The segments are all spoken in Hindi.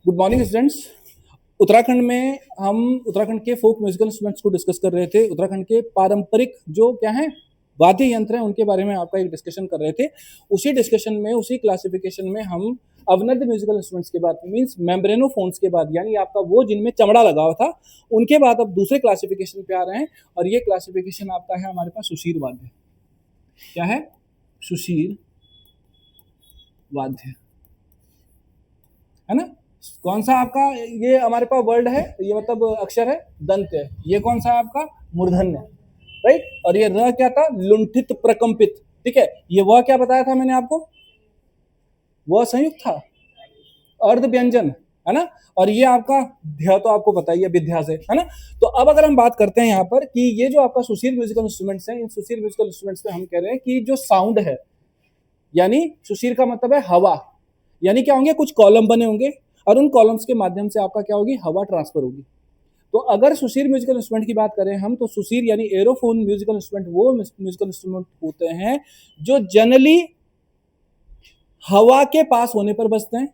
Good morning students. उत्तराखंड में हम उत्तराखंड के फोक म्यूजिकल इंस्ट्रूमेंट्स को डिस्कस कर रहे थे। उत्तराखंड के पारंपरिक जो क्या है वाद्य यंत्र हैं उनके बारे में आपका एक डिस्कशन कर रहे थे। उसी डिस्कशन में उसी क्लासिफिकेशन में हम अवनद म्यूजिकल इंस्ट्रूमेंट्स के बाद मींस मेम्ब्रेनोफोन्स के बाद यानी आपका वो जिनमें चमड़ा लगा हुआ था उनके बाद अब दूसरे क्लासिफिकेशन पे आ रहे हैं। और ये क्लासिफिकेशन आपका है हमारे पास सुशीर वाद्य। क्या है? सुशीर वाद्य है ना। कौन सा आपका ये हमारे पास वर्ड है, ये मतलब अक्षर है दंत है। ये कौन सा है आपका? मूर्धन्य, राइट। और ये र क्या था? लुंठित प्रकंपित। ठीक है, ये वह क्या बताया था मैंने आपको? वह संयुक्त था, अर्ध व्यंजन है ना। और ये आपका ध्या तो आपको पता ही है विद्या से, है ना। तो अब अगर हम बात करते हैं यहाँ पर कि ये जो आपका सुशीर म्यूजिकल इंस्ट्रूमेंट्स हैं, इन सुशीर म्यूजिकल इंस्ट्रूमेंट्स में हम कह रहे हैं कि जो साउंड है यानी सुशीर का मतलब है हवा, यानी क्या होंगे? कुछ कॉलम बने होंगे और उन कॉलम्स के माध्यम से आपका क्या होगी? हवा ट्रांसफर होगी। तो अगर सुशीर म्यूजिकल इंस्ट्रूमेंट की बात करें हम तो सुशीर यानी एरोफोन म्यूजिकल इंस्ट्रूमेंट वो म्यूजिकल इंस्ट्रूमेंट होते हैं जो जनरली हवा के पास होने पर बजते हैं।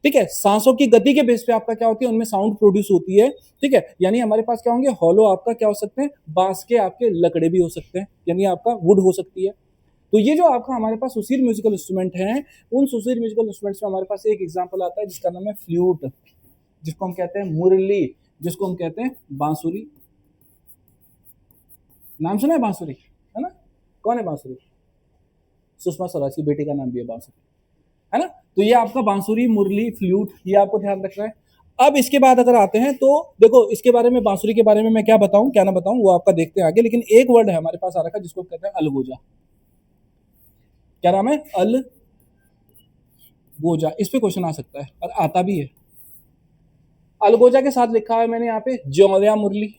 ठीक है, सांसों की गति के बेस पे आपका क्या होती है? उनमें साउंड प्रोड्यूस होती है। ठीक है, यानी हमारे पास क्या होंगे? हॉलो आपका क्या हो सकते हैं? बांस के आपके लकड़े भी हो सकते हैं, यानी आपका वुड हो सकती है। तो ये जो आपका हमारे पास सुशीर म्यूजिकल इंस्ट्रूमेंट हैं, उन सुशीर म्यूजिकल इंस्ट्रूमेंट्स में हमारे पास एक एग्जांपल आता है जिसका नाम है फ्लूट, जिसको हम कहते हैं मुरली, जिसको हम कहते हैं बांसुरी। नाम सुना है बांसुरी, है ना? कौन है बांसुरी? सुषमा स्वराज की बेटी का नाम भी है बांसुरी, है ना। तो ये आपका बांसुरी, मुरली, फ्लूट, ये आपको ध्यान रखना है। अब इसके बाद अगर आते हैं तो देखो इसके बारे में, बांसुरी के बारे में मैं क्या बताऊं क्या ना बताऊं वो आपका देखते हैं आगे। लेकिन एक वर्ड है हमारे पास आ रखा है जिसको कहते हैं अलगोजा। क्या नाम है? अलगोजा। इस पे क्वेश्चन आ सकता है और आता भी है। अलगोजा के साथ लिखा है मैंने यहाँ पे ज्यों या मुरली,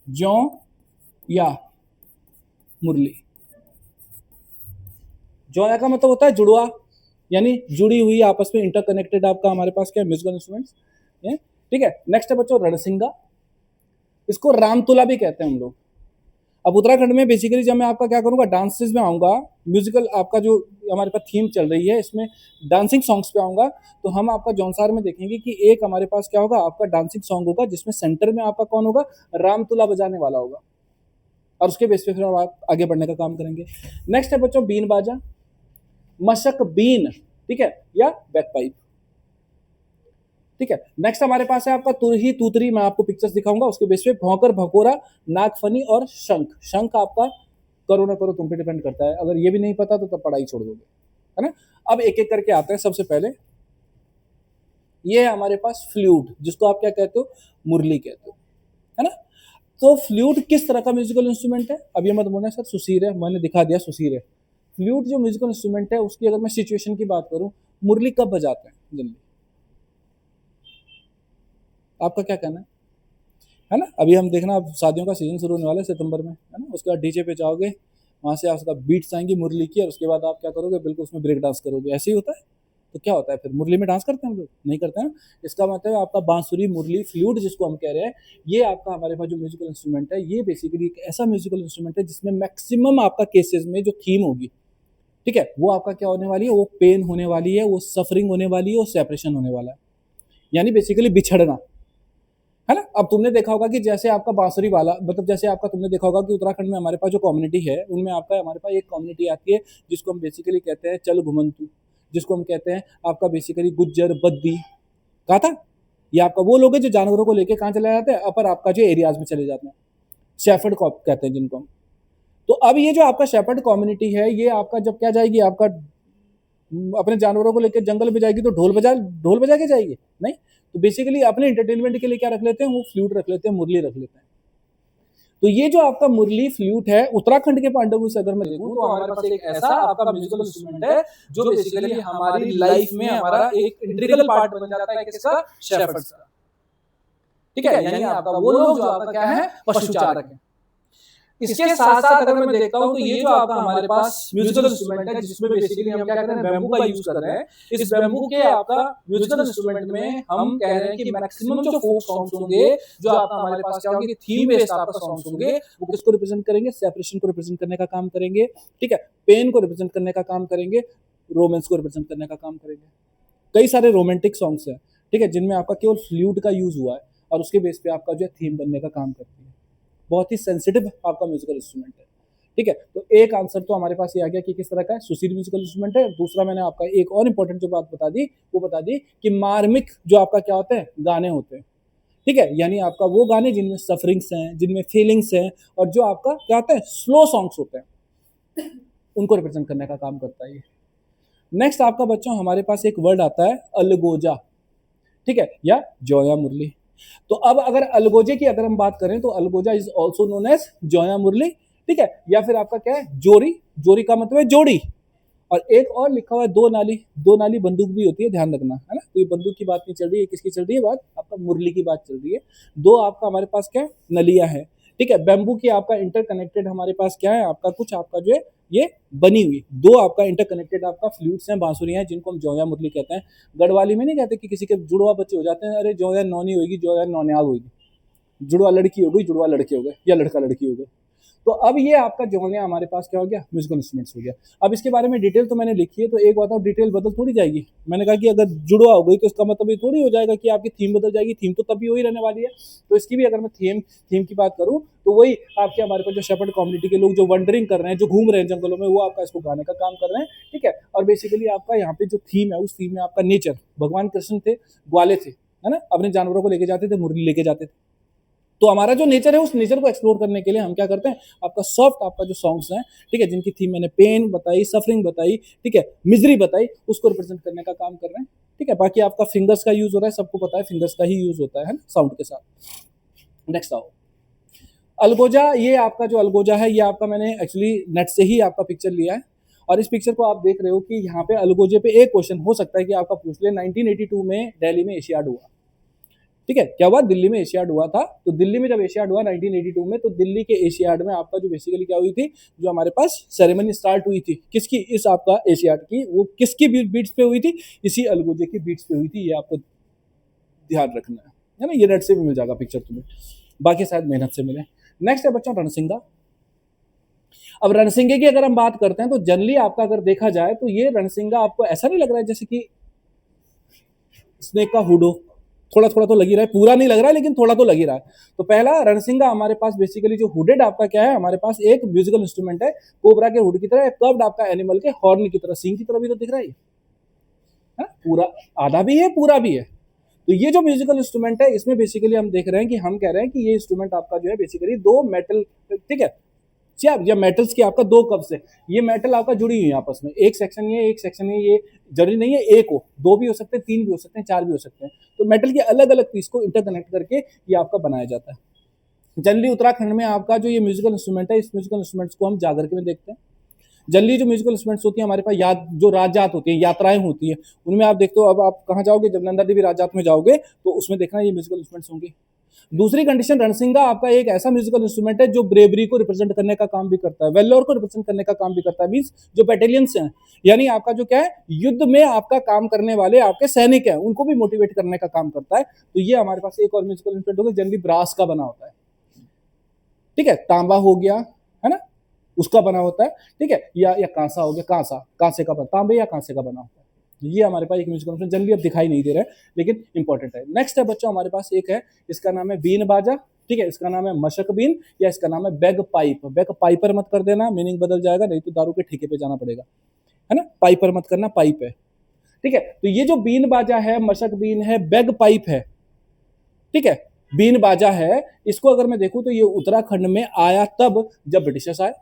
ज्यों या मुरली। ज्यों या का मतलब होता है जुड़वा, यानी जुड़ी हुई आपस में इंटरकनेक्टेड आपका हमारे पास क्या म्यूजिकल इंस्ट्रूमेंट्स। ठीक है, नेक्स्ट है बच्चों रणसिंगा। इसको रामतुला भी कहते हैं हम लोग। अब उत्तराखंड में बेसिकली जब मैं आपका क्या करूंगा डांसेस में आऊंगा, म्यूजिकल आपका जो हमारे पास थीम चल रही है इसमें डांसिंग सॉन्ग्स पे आऊंगा, तो हम आपका जौनसार में देखेंगे कि एक हमारे पास क्या होगा? आपका डांसिंग सॉन्ग होगा जिसमें सेंटर में आपका कौन होगा? रामतुला बजाने वाला होगा। और उसके बेस पे फिर हम आप आगे बढ़ने का काम करेंगे। नेक्स्ट है बच्चों बीन बाजा, मशक बीन, ठीक है, या बैकपाइप। ठीक है, नेक्स्ट हमारे पास है आपका तुरही तूतरी। मैं आपको पिक्चर्स दिखाऊंगा उसके बेस पे। भौंकर, भकोरा, नागफनी और शंख। शंख आपका करो ना करो तुम पे डिपेंड करता है, अगर ये भी नहीं पता तो तब पढ़ाई छोड़ दोगे, है ना। अब एक एक करके आते हैं। सबसे पहले ये है हमारे पास फ्लूट, जिसको आप क्या कहते हो? मुरली कहते हो, है ना। तो फ्लूट किस तरह का म्यूजिकल इंस्ट्रूमेंट है? अब ये मत बोलना सर सुशीर है, मैंने दिखा दिया सुशीर है। फ्लूट जो म्यूजिकल इंस्ट्रूमेंट है उसकी अगर मैं सिचुएशन की बात करूं, मुरली कब बजाते हैं जल्दी? आपका क्या कहना है ना। अभी हम देखना, अब शादियों का सीजन शुरू होने वाला है सितंबर में, है ना। उसके बाद डीजे पे जाओगे, वहां से आपका बीट्स आएंगी मुरली की, और उसके बाद आप क्या करोगे? बिल्कुल उसमें ब्रेक डांस करोगे। ऐसे ही होता है। तो क्या होता है फिर? मुरली में डांस करते हैं हम लोग? नहीं करते हैं। इसका मतलब है आपका बांसुरी, मुरली, फ्लूट जिसको हम कह रहे हैं, ये आपका हमारे पास जो म्यूजिकल इंस्ट्रूमेंट है ये बेसिकली एक ऐसा म्यूजिकल इंस्ट्रूमेंट है जिसमें मैक्सिमम आपका केसेस में जो थीम होगी, ठीक है, वो आपका क्या होने वाली है? वो पेन होने वाली है, वो सफरिंग होने वाली है, वो सेपरेशन होने वाला है, यानी बेसिकली बिछड़ना, है ना। अब तुमने देखा होगा कि जैसे आपका बांसुरी वाला मतलब जैसे आपका तुमने देखा होगा कि उत्तराखंड में हमारे पास जो कम्युनिटी है उनमें आपका हमारे पास एक कम्युनिटी आती है जिसको हम बेसिकली कहते हैं चल घुमंतु, जिसको हम कहते हैं आपका बेसिकली गुज्जर बद्दी। कहा था ये आपका वो लोग हैं जो जानवरों को लेके कहाँ चले जाते हैं? अपर आपका जो एरियाज में चले जाते हैं, शेफर्ड कहते हैं जिनको हम। तो अब ये जो आपका शेफर्ड कम्युनिटी है ये आपका जब क्या जाएगी, आपका अपने जानवरों को लेकर जंगल में जाएगी तो ढोल बजा के जाएगी? नहीं। तो बेसिकली अपने एंटरटेनमेंट के लिए क्या रख लेते हैं? वो फ्लूट रख लेते हैं, मुरली रख लेते हैं। तो ये जो आपका मुरली फ्लूट है उत्तराखंड के पांडवों से अगर मैं देखूं तो हमारे पास एक ऐसा आपका म्यूजिकल इंस्ट्रूमेंट है जो बेसिकली हमारी लाइफ में हमारा एक इंटीग्रल पार्ट बन जाता है किसका? शेफर्ड्स का। ठीक है, यानी आपका वो लोग जो आपका क्या है? पशुचारक है। इसके साथ साथ अगर मैं देखता हूं तो ये जो आपका हमारे पास म्यूजिकल इंस्ट्रूमेंट है जिसमें बेसिकली हम क्या कर रहे हैं? बैम्बू का यूज कर रहे हैं। इस बैम्बू के आपका म्यूजिकल इंस्ट्रूमेंट में हम कह रहे हैं कि मैक्सिमम जो फोक सॉन्ग्स होंगे, जो आपका हमारे पास क्या होंगे? थीम बेस्ड आपका सॉन्ग्स होंगे, वो किसको रिप्रेजेंट करेंगे? सेपरेशन को रिप्रेजेंट करने का काम करेंगे, ठीक है, पेन को रिप्रेजेंट करने का काम करेंगे, रोमांस को रिप्रेजेंट करने का काम करेंगे। कई सारे रोमांटिक सॉन्ग्स हैं, ठीक है, जिनमें आपका केवल फ्लूट का यूज हुआ है और उसके बेस पे आपका जो है थीम बनने का काम करती है। बहुत ही सेंसिटिव आपका म्यूजिकल इंस्ट्रूमेंट है। ठीक है, तो एक आंसर तो हमारे पास ये आ गया कि किस तरह का है, सुशील म्यूजिकल इंस्ट्रूमेंट है। दूसरा मैंने आपका एक और इंपॉर्टेंट जो बात बता दी वो बता दी कि मार्मिक जो आपका क्या होते हैं, गाने होते हैं। ठीक है, यानी आपका वो गाने जिनमें सफरिंग्स हैं, जिनमें फीलिंग्स हैं, और जो आपका क्या होता है, स्लो सॉन्ग्स होते हैं, उनको रिप्रेजेंट करने का काम करता है ये। नेक्स्ट आपका बच्चों हमारे पास एक वर्ड आता है अलगोजा, ठीक है, या जोया मुरली। तो अब अगर अलगोजे की अगर हम बात करें तो algoza is also known as joya murli, ठीक है, या फिर आपका क्या है, जोरी। जोरी का मतलब है जोड़ी। और एक और लिखा हुआ है दो नाली। दो नाली बंदूक भी होती है, ध्यान रखना, है ना। तो ये बंदूक की बात नहीं चल रही है, किसकी चल रही है बात, आपका मुरली की बात चल रही है। दो आपका हमारे पास क्या है, नलियां है, ठीक है। बैम्बू की आपका इंटरकनेक्टेड हमारे पास क्या है, आपका कुछ आपका जो है ये बनी हुई दो आपका इंटरकनेक्टेड आपका फ्लूट्स हैं, बांसुरियां हैं, जिनको हम जोया मुरली कहते हैं। गढ़वाली में नहीं कहते कि किसी के जुड़वा बच्चे हो जाते हैं, अरे जोया नौनी होगी, जोया नौनियाल होगी, जुड़वा लड़की हो गई, जुड़वा लड़के हो गए, या लड़का लड़की हो गए। तो अब ये आपका जोनिया हमारे पास क्या हो गया, म्यूजिकल इंस्ट्रूमेंट्स हो गया। अब इसके बारे में डिटेल तो मैंने लिखी है, तो एक बात और, डिटेल बदल थोड़ी जाएगी। मैंने कहा कि अगर जुड़वा हो गई तो इसका मतलब ये थोड़ी हो जाएगा कि आपकी थीम बदल जाएगी, थीम तो तभी वही रहने वाली है। तो इसकी भी अगर मैं थीम की बात करूँ तो वही आपके हमारे पास जो शेपर्ड कम्युनिटी के लोग जो वंडरिंग कर रहे हैं, जो घूम रहे हैं जंगलों में, वो आपका इसको गाने का काम कर रहे हैं, ठीक है। और बेसिकली आपका यहाँ पे जो थीम है, उस थीम में आपका नेचर, भगवान कृष्ण थे, ग्वाले थे, है ना, अपने जानवरों को लेके जाते थे, मुरली लेके जाते थे। तो हमारा जो नेचर है, उस नेचर को एक्सप्लोर करने के लिए हम क्या करते हैं, आपका सॉफ्ट आपका जो सॉन्ग्स हैं, ठीक है, जिनकी थीम मैंने पेन बताई, सफरिंग बताई, ठीक है, मिजरी बताई, उसको रिप्रेजेंट करने का काम कर रहे हैं, ठीक है। बाकी आपका फिंगर्स का यूज हो रहा है, सबको पता है फिंगर्स का ही यूज होता है साउंड के साथ। नेक्स्ट आओ अलगोजा। ये आपका जो अलगोजा है, ये आपका मैंने एक्चुअली नेट से ही आपका पिक्चर लिया है, और इस पिक्चर को आप देख रहे हो कि यहाँ पे अलगोजे पे एक क्वेश्चन हो सकता है कि आपका पूछ ले। 1982 में दिल्ली में एशियाड हुआ, ठीक है, क्या हुआ, दिल्ली में एशियाड हुआ था। तो दिल्ली में जब एशियाड हुआ 1982 में, तो दिल्ली के एशियाड में आपका जो बेसिकली क्या हुई थी, जो हमारे पास सेरेमनी स्टार्ट हुई थी किसकी, इस आपका एशियाड की, वो किसकी बीट्स पे हुई थी, इसी अलगोजे की बीट्स पे हुई थी। ये आपको ध्यान रखना है ना। ये नेट से भी मिल जाएगा पिक्चर तुम्हें, बाकी शायद मेहनत से मिले। नेक्स्ट है बच्चों रणसिंगा। अब रणसिंगे की अगर हम बात करते हैं तो जनरली आपका अगर देखा जाए तो ये रणसिंगा आपको ऐसा नहीं लग रहा है जैसे कि स्नेक का हुड हो, थोड़ा थोड़ा तो लग ही रहा है, पूरा नहीं लग रहा है लेकिन थोड़ा तो लग ही रहा है। तो पहला रणसिंगा हमारे पास बेसिकली जो हुडेड आपका क्या है, हमारे पास एक म्यूजिकल इंस्ट्रूमेंट है, कोबरा के हुड की तरह, कर्व्ड आपका एनिमल के हॉर्न की तरह, सींग की तरह भी तो दिख रहा है, पूरा आधा भी है पूरा भी है। तो ये जो म्यूजिकल इंस्ट्रूमेंट है, इसमें बेसिकली हम देख रहे हैं कि हम कह रहे हैं कि ये इंस्ट्रूमेंट आपका जो है बेसिकली दो मेटल, ठीक है, या मेटल्स की आपका दो कप्स है, ये मेटल आपका जुड़ी हुई है आपस में, एक सेक्शन ये एक सेक्शन ये जरूरी नहीं है एक हो, दो भी हो सकते हैं, तीन भी हो सकते हैं, चार भी हो सकते हैं। तो मेटल के अलग अलग पीस को इंटरकनेक्ट करके ये आपका बनाया जाता है। जनरली उत्तराखंड में आपका जो ये म्यूजिकल इंस्ट्रूमेंट है, इस म्यूजिकल इंस्ट्रूमेंट्स को हम जागर के में देखते हैं। जनरली जो म्यूजिकल इंस्ट्रूमेंट्स होती है हमारे पास, जो राजजात होती है, यात्राएं होती है, उनमें आप देखते हो, अब आप कहाँ जाओगे, जब नंदा देवी राजजात में जाओगे तो उसमें देखना ये म्यूजिकल इंस्ट्रूमेंट्स होंगे। दूसरी कंडीशन, रणसिंगा आपका एक ऐसा म्यूजिकल इंस्ट्रूमेंट है जो ब्रेवरी को रिप्रेजेंट करने का काम भी करता है, वेल्लोर को रिप्रेजेंट करने का काम भी करता है, मींस जो बैटेलियंस हैं, यानी आपका जो क्या है, युद्ध में आपका काम करने वाले आपके सैनिक हैं, उनको भी मोटिवेट करने का काम करता है। तो ये हमारे पास एक और म्यूजिकल इंस्ट्रूमेंट होगा, जनरली ब्रास का बना होता है, ठीक है, तांबा हो गया, है ना, उसका बना होता है, ठीक है, या कांसा हो गया, कांसे का बना, तांबे या कांसे का बना होता है। ये हमारे पास एक म्यूजिकल इंस्ट्रूमेंट जनरली अब दिखाई नहीं दे रहा है लेकिन इंपॉर्टेंट है। नेक्स्ट है बच्चों हमारे पास एक है, इसका नाम है बीन बाजा, ठीक है, इसका नाम है मशक बीन, या इसका नाम है बैग पाइप। बैग पाइपर मत कर देना, मीनिंग बदल जाएगा, नहीं तो दारू के ठेके पे जाना पड़ेगा, है ना। पाइपर मत करना, पाइप है, ठीक है। तो ये जो बीन बाजा है, मशक बीन है, बैग पाइप है, ठीक है, बीन बाजा है, इसको अगर मैं देखूं तो ये उत्तराखंड में आया तब जब ब्रिटिशर्स आए।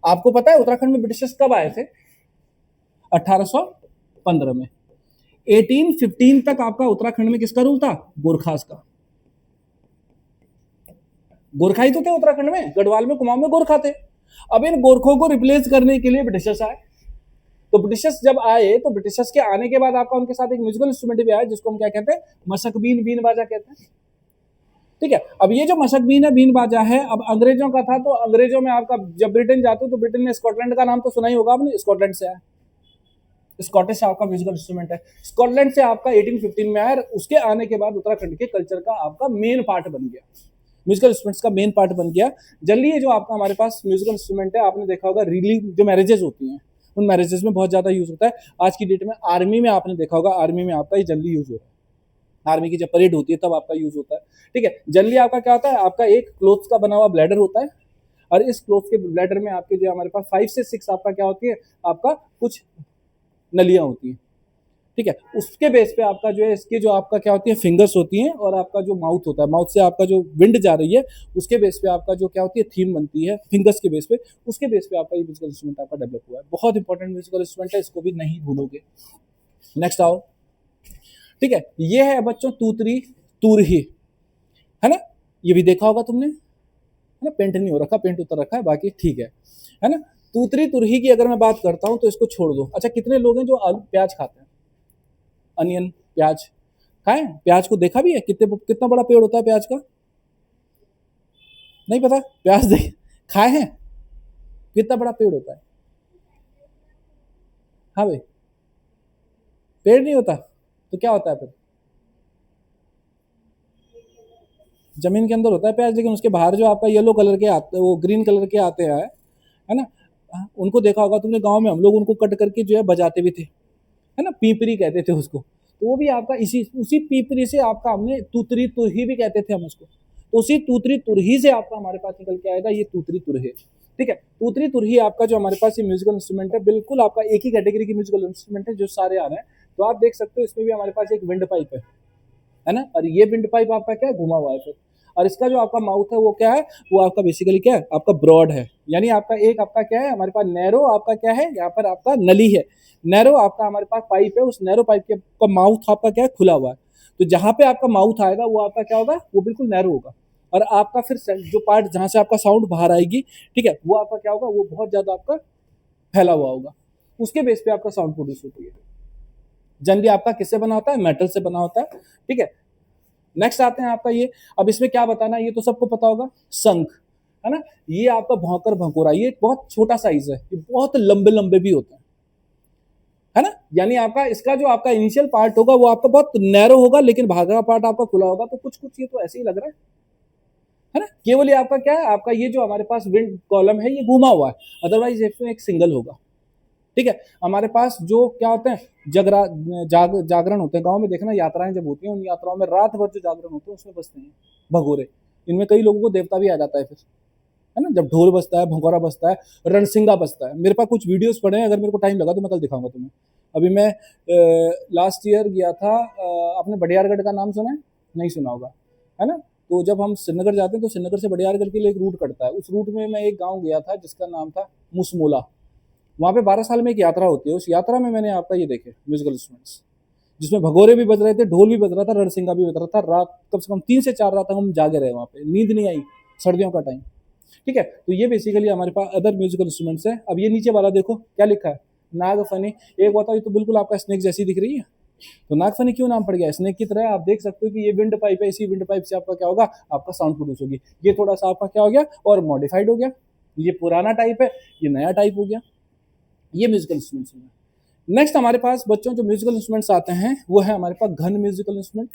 आपको पता है उत्तराखंड में ब्रिटिशर्स कब आए थे, 1815 में। 1815 तक आपका उत्तराखंड में किसका रूल था, गोरखास का। गोरखा ही तो थे उत्तराखंड में, गढ़वाल में कुमाऊं में गोरखा थे। अब इन गोरखों को रिप्लेस करने के लिए ब्रिटिशर्स आए। तो ब्रिटिशर्स जब आए तो ब्रिटिशर्स के आने के बाद आपका उनके साथ एक म्यूजिकल इंस्ट्रूमेंट भी आया, जिसको हम क्या कहते हैं, मशक बीन, बीन बाजा कहते हैं, ठीक है। अब ये जो मशक बीन है, बीन बाजा है, अब अंग्रेजों का था। तो अंग्रेजों में आपका जब ब्रिटेन जाते हो तो ब्रिटेन में स्कॉटलैंड का नाम तो सुना ही होगा आपने, स्कॉटलैंड से आया, स्कॉटिश आपका म्यूजिकल इंस्ट्रूमेंट है, स्कॉटलैंड से आपका 1815 में आया। उसके आने के बाद उत्तराखंड के कल्चर का आपका मेन पार्ट बन गया, म्यूजिकल इंस्ट्रूमेंट्स का मेन पार्ट बन गया। जनरली जो आपका हमारे पास म्यूजिकल इंस्ट्रूमेंट है, आपने देखा होगा रियली जो मैरिजेस होती हैं, उन मैरिजेस में बहुत ज़्यादा यूज़ होता है। आज की डेट में आर्मी में आपने देखा होगा, आर्मी में आपका ये जनरली यूज़ होता है। आर्मी की जब परेड होती है तब आपका यूज़ होता है। ठीक है, जनरली आपका क्या होता है, आपका एक क्लोथ्स का बना हुआ ब्लैडर होता है, और इस क्लोथ के ब्लैडर में आपके जो हमारे पास 5 से 6 आपका क्या होती है, आपका कुछ नलियाँ होती हैं। ठीक है, उसके बेस पे आपका जो है, इसकी जो आपका क्या होती है, फिंगर्स होती हैं, और आपका जो माउथ होता है, माउथ से आपका जो विंड जा रही है, उसके बेस पे आपका जो क्या होती है, थीम बनती है फिंगर्स के बेस पे। उसके बेस पे आपका ये म्यूजिकल इंस्ट्रूमेंट आपका डेवलप हुआ है। बहुत इंपॉर्टेंट म्यूजिकल इंस्ट्रूमेंट है, इसको भी नहीं भूलोगे। नेक्स्ट आओ। ठीक है, ये है बच्चों तूतरी तुरही, है ना, ये भी देखा होगा तुमने, है ना, पेंट नहीं हो रखा, पेंट उतर रखा है, बाकी ठीक है ना। तूतरी तुरही की अगर मैं बात करता हूं तो इसको छोड़ दो। अच्छा, कितने लोग हैं जो आलू प्याज खाते हैं, अनियन प्याज खाएं? प्याज को देखा भी है, कितना बड़ा पेड़ होता है प्याज का? नहीं पता? प्याज देख खाए हैं, कितना बड़ा पेड़ होता है? हाँ भाई, पेड़ नहीं होता तो क्या होता है फिर? जमीन के अंदर होता है प्याज, लेकिन उसके बाहर जो आपका येलो कलर के आते, वो ग्रीन कलर के आते हैं, है ना। उनको देखा होगा तुमने, गांव में हम लोग उनको कट करके जो है बजाते भी थे, है ना, पीपरी कहते थे उसको। तो वो भी आपका इसी उसी पीपरी से आपका, हमने तूतरी तुरही भी कहते थे हम उसको, तो उसी तूतरी तुरही से आपका हमारे पास निकल के आएगा ये तूतरी तुरही। ठीक है, तूतरी तुरही आपका जो हमारे पास ये म्यूजिकल इंस्ट्रूमेंट है, बिल्कुल आपका एक ही कैटेगरी की म्यूजिकल इंस्ट्रूमेंट है जो सारे आ रहे हैं। तो आप देख सकते हो इसमें भी हमारे पास एक विंड पाइप है ना, और ये विंड पाइप आपका क्या है, घुमा हुआ है फिर। और इसका जो आपका माउथ है वो क्या है, वो आपका बेसिकली क्या है, आपका ब्रॉड है। यानी आपका एक आपका क्या है, हमारे पास नैरो आपका क्या है, यहाँ पर आपका नली है, नैरो आपका हमारे पास पाइप है, उस नैरो पाइप के माउथ आपका क्या है, खुला हुआ है। तो जहां पे आपका माउथ आएगा वो आपका क्या होगा, वो बिल्कुल नैरो होगा। और आपका फिर जो पार्ट जहां से आपका साउंड बाहर आएगी, ठीक है, वो आपका क्या होगा, वो बहुत ज्यादा आपका फैला हुआ होगा। उसके बेस पे आपका साउंड प्रोड्यूस होती है। जनरली आपका किससे बना होता है, मेटल से बना होता है। ठीक है, नेक्स्ट आते हैं आपका ये। अब इसमें क्या बताना, ये तो सबको पता होगा, शंख, है ना। ये आपका भौंकर भंकोरा, ये बहुत छोटा साइज है, ये बहुत लंबे लंबे भी होते हैं, है ना। यानी आपका इसका जो आपका इनिशियल पार्ट होगा वो आपका बहुत नैरो होगा, लेकिन भागा का पार्ट आपका खुला होगा। तो कुछ कुछ ये तो ऐसे ही लग रहा है ना। केवल ये आपका क्या है, आपका ये जो हमारे पास विंड कॉलम है ये घूमा हुआ है, अदरवाइज इसमें एक सिंगल होगा। ठीक है, हमारे पास जो क्या होते हैं, जागरण होते हैं गांव में, देखना यात्राएं जब होती हैं, उन यात्राओं में रात भर जो जागरण होते हैं उसमें बजते हैं भगोरे। इनमें कई लोगों को देवता भी आ जाता है फिर, है ना, जब ढोल बजता है, भगोरा बजता है, रणसिंगा बजता है। मेरे पास कुछ वीडियोस पड़े हैं, अगर मेरे को टाइम लगा तो मैं कल दिखाऊंगा तुम्हें। अभी मैं लास्ट ईयर गया था, आपने बडियारगढ़ का नाम सुना है? नहीं सुना होगा, है ना। तो जब हम श्रीनगर जाते हैं तो श्रीनगर से बडियारगढ़ के लिए एक रूट कटता है। उस रूट में मैं एक गाँव गया था जिसका नाम था मुसमोला। वहाँ पे 12 साल में एक यात्रा होती है। उस यात्रा में मैंने आपका ये देखे म्यूजिकल इंस्ट्रूमेंट्स, जिसमें भगोरे भी बज रहे थे, ढोल भी बज रहा था, रणसिंगा भी बज रहा था। रात कम से कम 3 से 4 रात तक हम जागे रहे वहाँ पे, नींद नहीं आई, सर्दियों का टाइम। ठीक है, तो ये बेसिकली हमारे पास अदर म्यूजिकल इंस्ट्रूमेंट्स है। अब ये नीचे वाला देखो क्या लिखा है, नागफनी। एक बताओ, ये तो बिल्कुल आपका स्नेक जैसी दिख रही है, तो नागफनी क्यों नाम पड़ गया? स्नेक की तरह आप देख सकते हो कि ये विंड पाइप है, इसी विंड पाइप से आपका क्या होगा, आपका साउंड प्रोड्यूस होगी। ये थोड़ा सा आपका क्या हो गया, और मॉडिफाइड हो गया। ये पुराना टाइप है, ये नया टाइप हो गया। ये म्यूजिकल इंस्ट्रूमेंट्स हैं। नेक्स्ट हमारे पास बच्चों जो म्यूजिकल इंस्ट्रूमेंट्स आते हैं वो है हमारे पास घन म्यूजिकल इंस्ट्रूमेंट।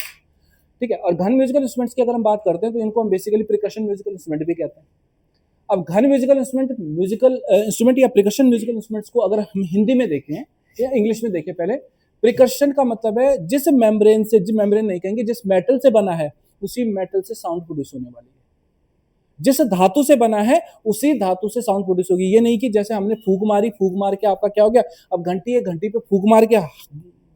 ठीक है, और घन म्यूजिकल इंस्ट्रूमेंट्स की अगर हम बात करते हैं तो इनको हम बेसिकली प्रिकशन म्यूजिकल इंस्ट्रूमेंट भी कहते हैं। अब घन म्यूजिकल इंस्ट्रूमेंट, म्यूजिकल इंस्ट्रूमेंट या प्रिकशन म्यूजिकल इंस्ट्रूमेंट्स को अगर हम हिंदी में देखें या इंग्लिश में देखें, पहले प्रिकशन का मतलब है जिस मेम्ब्रेन से, जिस मेम्ब्रेन नहीं कहेंगे, जिस मेटल से बना है उसी मेटल से साउंड प्रोड्यूस होने वाली है। जिस धातु से बना है उसी धातु से साउंड प्रोड्यूस होगी। ये नहीं कि जैसे हमने फूक मारी, फूक मार के आपका क्या हो गया, अब घंटी है, घंटी पे फूक मार के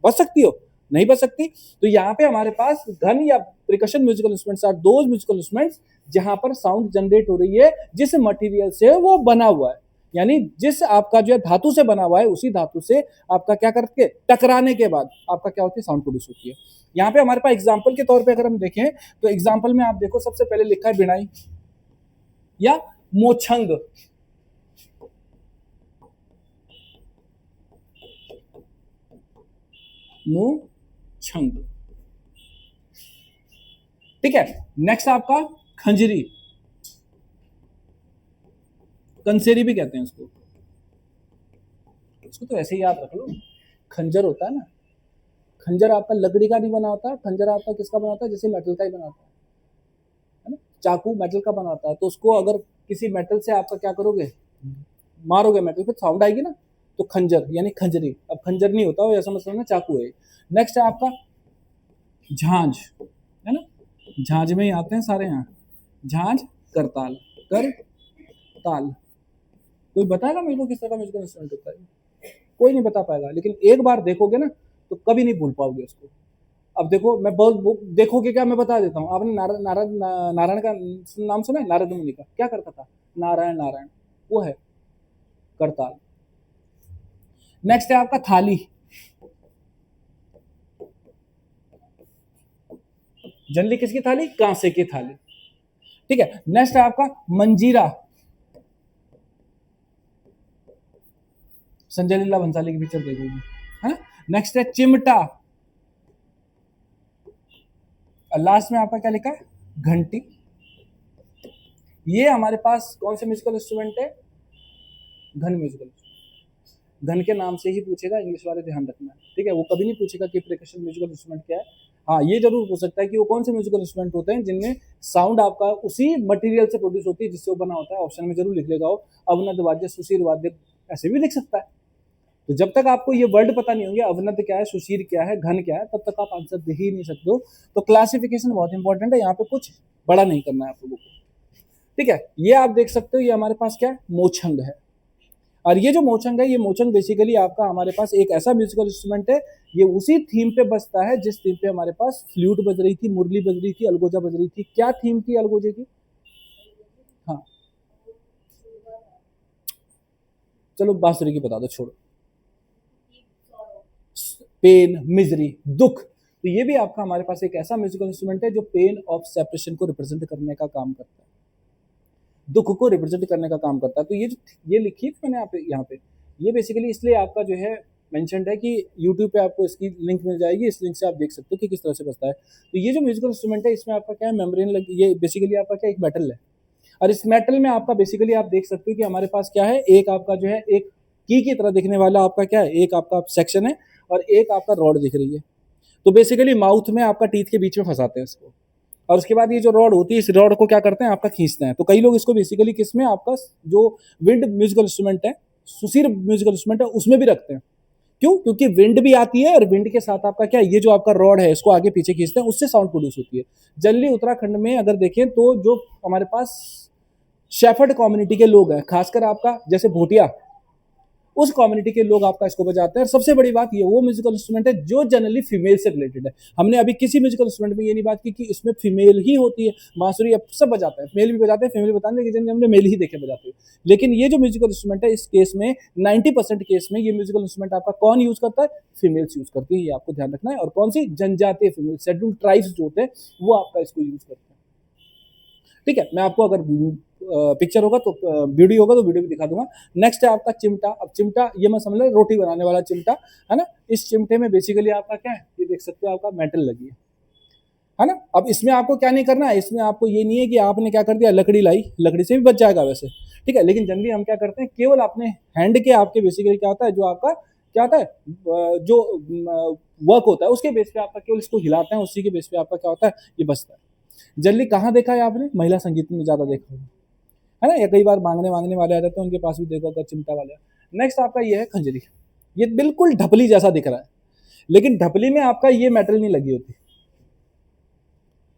बज सकती हो? नहीं बज सकती। तो यहाँ पे हमारे पास घन या percussion musical instruments are those musical instruments जहां पर साउंड जनरेट हो रही है जिस मटेरियल से वो बना हुआ है। यानी जिस आपका जो है धातु से बना हुआ है, उसी धातु से आपका क्या करके टकराने के बाद आपका क्या होती है, साउंड प्रोड्यूस होती है। यहाँ पे हमारे पास एग्जाम्पल के तौर पर अगर हम देखें तो एग्जाम्पल में आप देखो, सबसे पहले लिखा है बिनाई या मोछंग। मोछंग, ठीक है। नेक्स्ट आपका खंजरी, कंसेरी भी कहते हैं उसको। इसको तो ऐसे ही याद रख लो, खंजर होता है ना, खंजर आपका लकड़ी का नहीं बना होता, खंजर आपका किसका बना होता है, जैसे मेटल का ही बना होता है ना। चाकू मेटल का बना होता है, तो उसको अगर किसी मेटल से आपका क्या करोगे, मारोगे मेटल पे, साउंड आएगी ना, तो खंजर यानी खंजरी। अब खंजर नहीं होता, वो ऐसा मतलब ना चाकू है। नेक्स्ट है आपका झांझ, है ना, झांझ में ही आते हैं सारे यहाँ। झांझ, करताल, कर ताल। कोई बताएगा मेरे को किस तरह का म्यूजिकल इंस्ट्रूमेंट होता है? कोई नहीं बता पाएगा, लेकिन एक बार देखोगे ना तो कभी नहीं भूल पाओगे उसको। अब देखो, मैं बहुत देखोगे क्या, मैं बता देता हूँ। आपने नारायण का नाम सुना है? नारद मुनि का क्या करता था? नारायण नारायण, वो है करताल। नेक्स्ट है आपका थाली। जनरली किसकी थाली? कांसे की थाली। ठीक है। नेक्स्ट है आपका मंजीरा, संजय लीला भंसाली की पिक्चर देखोगे, है। नेक्स्ट है चिमटा। और लास्ट में आपका क्या लिखा है? घंटी। ये हमारे पास कौन से म्यूजिकल इंस्ट्रूमेंट है? घन म्यूजिकल इंस्ट्रूमेंट। घन के नाम से ही पूछेगा, इंग्लिश वाले ध्यान रखना, ठीक है। वो कभी नहीं पूछेगा कि प्रिकशन म्यूजिकल इंस्ट्रूमेंट क्या है। हाँ, ये जरूर पूछ सकता है कि वो कौन से म्यूजिकल इंस्ट्रूमेंट होते हैं जिनमें साउंड आपका उसी मटेरियल से प्रोड्यूस होती है जिससे वो बना होता है। ऑप्शन में जरूर लिख लेगा वो, अवनद वाद्य, सुशीर वाद्य, ऐसे भी लिख सकता है। तो जब तक आपको ये वर्ड पता नहीं होंगे, अवनद क्या है, सुशीर क्या है, घन क्या है, तब तक आप आंसर दे ही नहीं सकते हो। तो क्लासिफिकेशन बहुत इंपॉर्टेंट है, यहाँ पे कुछ बड़ा नहीं करना है आप लोगों को, ठीक है। ये आप देख सकते हो, ये हमारे पास क्या है? मोचंग है। और ये जो मोचंग है, ये मोचंग बेसिकली आपका हमारे पास एक ऐसा म्यूजिकल इंस्ट्रूमेंट है, ये उसी थीम पे बजता है जिस थीम पे हमारे पास फ्लूट बज रही थी, मुरली बज रही थी, अलगोजा बज रही थी। क्या थीम थी अलगोजे की? हाँ, चलो बांसुरी की बता दो, छोड़ो। पेन, मिजरी, दुख। तो ये भी आपका हमारे पास एक ऐसा म्यूजिकल इंस्ट्रूमेंट है जो पेन ऑफ सेपरेशन को रिप्रेजेंट करने का काम करता है, दुख को रिप्रेजेंट करने का काम करता है। तो ये लिखी है मैंने यहाँ पे, ये बेसिकली इसलिए आपका जो है मेंशनड है कि यूट्यूब पे आपको इसकी लिंक मिल जाएगी, इस लिंक से आप देख सकते हो कि किस तरह से बजता है। तो ये जो म्यूजिकल इंस्ट्रूमेंट है, इसमें आपका क्या है? मेम्ब्रेन लगी, ये बेसिकली आपका क्या, एक मेटल है। और इस मेटल में आपका बेसिकली आप देख सकते हो कि हमारे पास क्या है, एक आपका जो है एक की तरह दिखने वाला आपका क्या है, एक आपका सेक्शन है और एक आपका रॉड दिख रही है। तो बेसिकली माउथ में आपका टीथ के बीच में फंसाते हैं इसको, और उसके बाद ये जो रॉड होती है, इस रॉड को क्या करते हैं? आपका खींचते हैं। तो कई लोग इसको बेसिकली किसमें, आपका जो विंड म्यूजिकल इंस्ट्रूमेंट है, सुशीर म्यूजिकल इंस्ट्रूमेंट है, उसमें भी रखते हैं। क्यों? क्योंकि विंड भी आती है और विंड के साथ आपका क्या, ये जो आपका रॉड है इसको आगे पीछे खींचते हैं, उससे साउंड प्रोड्यूस होती है। जनरली उत्तराखंड में अगर देखें तो जो हमारे पास शेफर्ड कम्युनिटी के लोग हैं, खासकर आपका जैसे भोटिया, उस कम्युनिटी के लोग आपका इसको बजाते हैं। और सबसे बड़ी बात ये, वो म्यूजिकल इंस्ट्रूमेंट है जो जनरली फीमेल से रिलेटेड है। हमने अभी किसी म्यूजिकल इंस्ट्रूमेंट में ये नहीं बात की कि इसमें फीमेल ही होती है। बांसुरी अब सब बजाते हैं, मेल भी बजाते हैं, फीमेल बताते हैं, लेकिन हमने मेल ही देखे बजाते हैं। लेकिन ये जो म्यूजिकल इंस्ट्रूमेंट है, इस केस में 90% केस में ये म्यूजिकल इंस्ट्रूमेंट आपका कौन यूज करता है? फीमेल्स यूज करती है, ये आपको ध्यान रखना है। और कौन सी? जनजातीय फीमेल, शेड्यूल ट्राइब्स जो होते हैं वो आपका इसको यूज करते हैं, ठीक है। मैं आपको अगर पिक्चर होगा तो वीडियो होगा तो वीडियो भी दिखा दूंगा। नेक्स्ट है आपका चिमटा। अब चिमटा ये मैं समझ लो रोटी बनाने वाला चिमटा है ना। इस चिमटे में बेसिकली आपका क्या है, ये देख सकते हो आपका मेटल लगी है ना। अब इसमें आपको क्या नहीं करना है, इसमें आपको ये नहीं है कि आपने क्या कर दिया, लकड़ी लाई, लकड़ी से भी बच जाएगा वैसे, ठीक है। लेकिन जनरली हम क्या करते हैं, केवल अपने हैंड के आपके बेसिकली क्या होता है, जो आपका क्या होता है, जो वर्क होता है उसके बेस पे आपका केवल इसको हिलाते हैं, उसी के बेस पे आपका क्या होता है, ये बचता है। जनरली कहाँ देखा है आपने? महिला संगीत में ज्यादा देखा होगा, है ना। या कई बार मांगने वाले आ जाते हैं, उनके पास भी देखो अगर चिमटा वाले। नेक्स्ट आपका ये है खंजरी। ये बिल्कुल ढपली जैसा दिख रहा है, लेकिन ढपली में आपका ये मेटल नहीं लगी होती।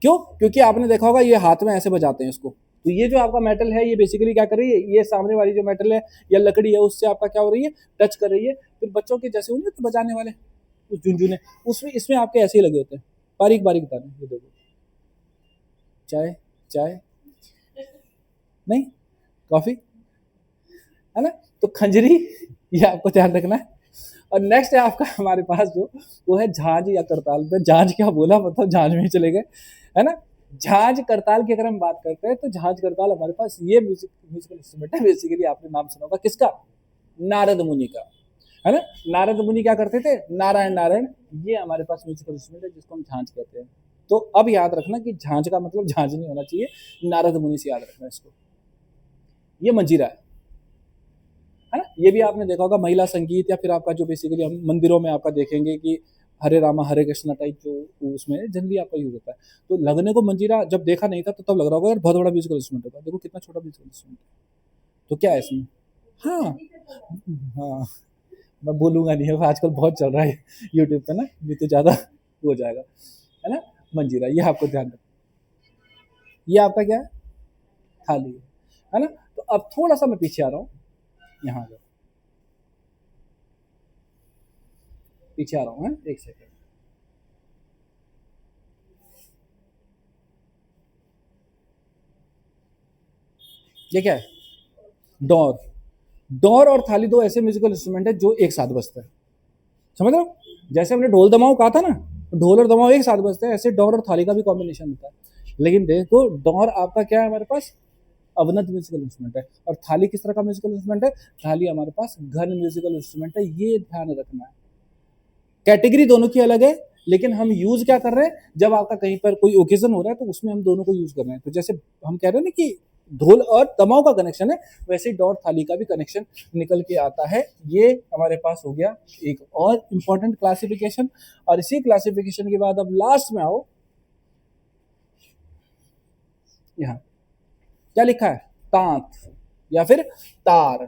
क्यों? क्योंकि आपने देखा होगा ये हाथ में ऐसे बजाते हैं इसको। तो ये जो आपका मेटल है, ये बेसिकली क्या कर रही है, ये सामने वाली जो मेटल है या लकड़ी है, उससे आपका क्या हो रही है, टच कर रही है। फिर बच्चों के जैसे होंगे तो बजाने वाले उस झुनझुने, उसमें इसमें आपके ऐसे ही लगे होते हैं, बारीक बारीक दाने। ये देखो, चाय चाय नहीं, कॉफी, है ना। तो खंजरी, ये आपको ध्यान रखना है। और नेक्स्ट है आपका हमारे पास जो, वो है झांझ या करताल। पे झांझ क्या बोला, मतलब झांझ में ही चले गए, है ना। झांझ करताल की अगर हम बात करते हैं तो झांझ करताल हमारे पास ये म्यूजिकल इंस्ट्रूमेंट है। बेसिकली आपने नाम सुना होगा किसका? नारद मुनि का, है ना। नारद मुनि क्या करते थे? नारायण नारायण। ये हमारे पास म्यूजिकल इंस्ट्रूमेंट है जिसको हम झांझ कहते हैं। तो अब याद रखना कि झांझ का मतलब झांझ नहीं होना चाहिए, नारद मुनि से याद रखना इसको। ये मंजीरा है ना। ये भी आपने देखा होगा महिला संगीत, या फिर आपका जो बेसिकली हम मंदिरों में आपका देखेंगे कि हरे रामा हरे कृष्णा टाइप जो उसमें जनरली आपका यूज होता है। तो लगने को मंजीरा जब देखा नहीं था तो तब लग रहा होगा यार बहुत बड़ा म्यूजिकल इंस्ट्रूमेंट होगा, देखो कितना छोटा म्यूजिकल इंस्ट्रूमेंट है। तो क्या है इसमें? हाँ हाँ, मैं बोलूँगा नहीं, अब आजकल बहुत चल रहा है यूट्यूब पे ना, ये तो ज़्यादा हो जाएगा, है ना। मंजीरा, ये आपको ध्यान रखना। ये आपका क्या है, थाली है ना। तो अब थोड़ा सा मैं पीछे आ रहा हूँ, यहाँ पे पीछे आ रहा हूँ, एक सेकेंड। ये क्या है, डोर। डोर और थाली दो ऐसे म्यूजिकल इंस्ट्रूमेंट है जो एक साथ बजते हैं, समझ रहे हो। जैसे हमने ढोल दमाऊ कहा था ना, ढोल और दमाऊ एक साथ बजते हैं, ऐसे डोर और थाली का भी कॉम्बिनेशन होता है। लेकिन देखो डोर आपका क्या है हमारे पास, अवनत म्यूजिकल इंस्ट्रूमेंट है, और थाली किस तरह का म्यूजिकल इंस्ट्रूमेंट है, थाली हमारे पास घन म्यूजिकल इंस्ट्रूमेंट है, ये ध्यान रखना है। कैटेगरी दोनों की अलग है, लेकिन हम यूज क्या कर रहे हैं, जब आपका कहीं पर कोई ओकेजन हो रहा है तो उसमें हम दोनों को यूज कर रहे हैं। तो जैसे हम कह रहे हैं ना कि ढोल और दमाव का कनेक्शन है, वैसे ही डोर थाली का भी कनेक्शन निकल के आता है। ये हमारे पास हो गया एक और इंपॉर्टेंट क्लासिफिकेशन। और इसी क्लासिफिकेशन के बाद अब लास्ट में आओ, यहाँ क्या लिखा है, तांत या फिर तार।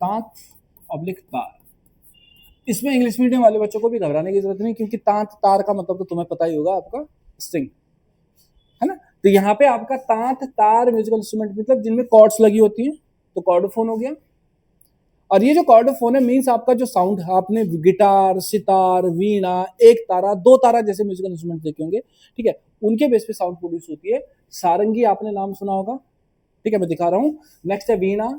तांत ऑब्लिक तार। इसमें इंग्लिश मीडियम वाले बच्चों को भी घबराने की जरूरत नहीं, क्योंकि तांत तार का मतलब तो तुम्हें पता ही होगा, आपका स्ट्रिंग, है ना। तो यहाँ पे आपका तांत तार म्यूजिकल इंस्ट्रूमेंट मतलब जिनमें कॉर्ड्स लगी होती हैं, तो कॉर्डोफोन हो गया। और ये जो कॉर्डोफोन है मीन्स आपका जो साउंड है, आपने गिटार, सितार, वीणा, एक तारा, दो तारा जैसे म्यूजिकल इंस्ट्रूमेंट देखे होंगे, ठीक है, उनके बेस पे साउंड प्रोड्यूस होती है। सारंगी आपने नाम सुना होगा, ठीक है, मैं दिखा रहा हूँ। नेक्स्ट है वीणा,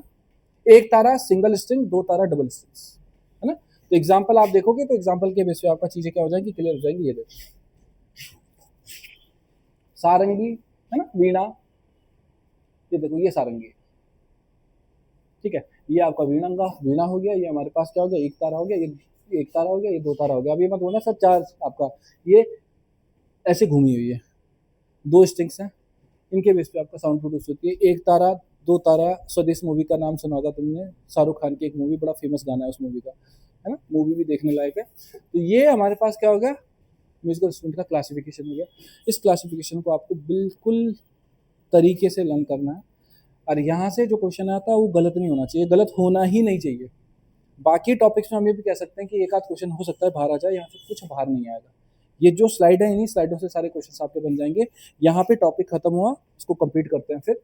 एक तारा सिंगल स्ट्रिंग, दो तारा डबल स्ट्रिंग्स, है ना। तो एग्जाम्पल आप देखोगे तो एग्जाम्पल के बेस पे आपका चीजें क्या हो जाएंगी, क्लियर हो जाएंगी। ये देखो सारंगी, है ना, वीणा, ये देखो ये सारंगी, ठीक है, ये आपका वीणंगा, वीणा हो गया। ये हमारे पास क्या हो गया, एक तारा हो गया, ये एक तारा हो गया, ये दो तारा हो गया। अब ये मत बोलना सर चार, आपका ये ऐसे घूमी हुई है, दो स्ट्रिंग्स हैं, इनके बेस पे आपका साउंड प्रोड्यूस होती है। एक तारा, दो तारा। स्वदेश मूवी का नाम सुना होगा तुमने, शाहरुख खान की एक मूवी, बड़ा फेमस गाना है उस मूवी का, है ना, मूवी भी देखने लायक है। तो ये हमारे पास क्या हो गया, म्यूजिकल इंस्ट्रूमेंट का क्लासिफिकेशन हो गया। इस क्लासिफिकेशन को आपको बिल्कुल तरीके से लर्न करना है, और यहाँ से जो क्वेश्चन आता है वो गलत नहीं होना चाहिए, गलत होना ही नहीं चाहिए। बाकी टॉपिक्स में हम ये भी कह सकते हैं कि एक आध क्वेश्चन हो सकता है बाहर आ जाए, यहाँ से कुछ बाहर नहीं आएगा। ये जो स्लाइड है, इन्हीं स्लाइडों से सारे क्वेश्चन आपके बन जाएंगे। यहाँ पे टॉपिक खत्म हुआ, इसको कंप्लीट करते हैं फिर